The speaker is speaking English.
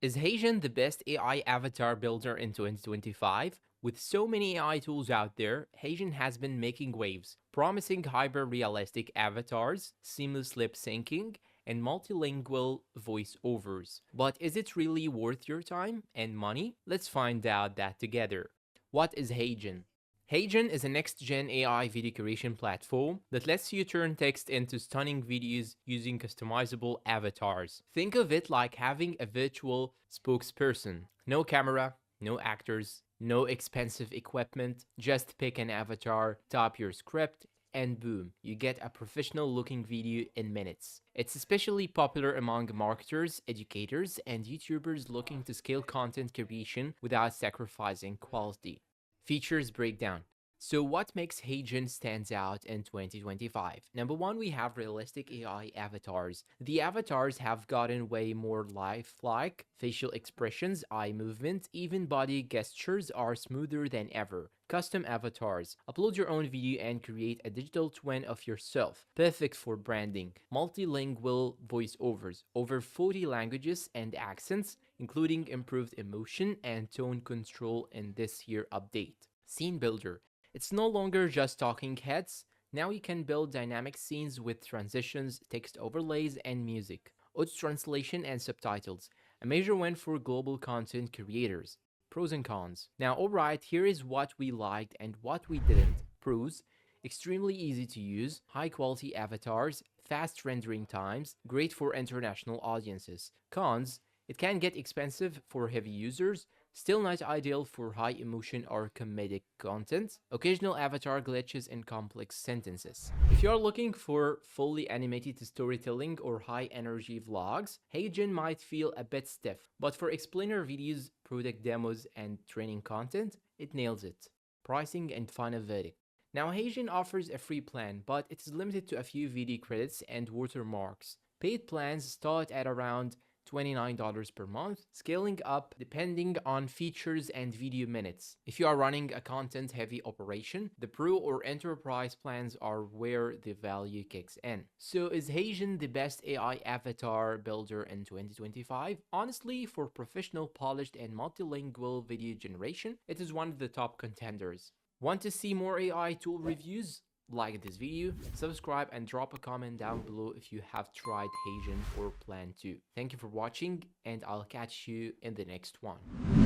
Is Heygen the best AI avatar builder in 2025? With so many AI tools out there, Heygen has been making waves, promising hyper-realistic avatars, seamless lip syncing, and multilingual voiceovers. But is it really worth your time and money? Let's find out that together. What is Heygen? Heygen is a next-gen AI video creation platform that lets you turn text into stunning videos using customizable avatars. Think of it like having a virtual spokesperson. No camera, no actors, no expensive equipment, just pick an avatar, type your script, and boom, you get a professional looking video in minutes. It's especially popular among marketers, educators, and YouTubers looking to scale content creation without sacrificing quality. Features breakdown. So what makes Heygen stands out in 2025? Number one, we have realistic AI avatars. The avatars have gotten way more lifelike. Facial expressions, eye movement, even body gestures are smoother than ever. Custom avatars. Upload your own video and create a digital twin of yourself. Perfect for branding. Multilingual voiceovers. Over 40 languages and accents, including improved emotion and tone control in this year update. Scene builder. It's no longer just talking heads. Now you can build dynamic scenes with transitions, text overlays, and music. Auto translation and subtitles. A major win for global content creators. Pros and cons. Now, alright, here is what we liked and what we didn't. Pros. Extremely easy to use, high quality avatars, fast rendering times, great for international audiences. Cons. It can get expensive for heavy users, still not ideal for high emotion or comedic content, occasional avatar glitches and complex sentences. If you are looking for fully animated storytelling or high energy vlogs, Heygen might feel a bit stiff, but for explainer videos, product demos, and training content, it nails it. Pricing and final verdict. Now, Heygen offers a free plan, but it is limited to a few video credits and watermarks. Paid plans start at around $29 per month, scaling up depending on features and video minutes. If you are running a content-heavy operation, the Pro or Enterprise plans are where the value kicks in. So is Heygen the best AI avatar builder in 2025? Honestly, for professional, polished, and multilingual video generation, it is one of the top contenders. Want to see more AI tool reviews? Like this video, subscribe, and drop a comment down below if you have tried Heygen or plan to. Thank you for watching, and I'll catch you in the next one.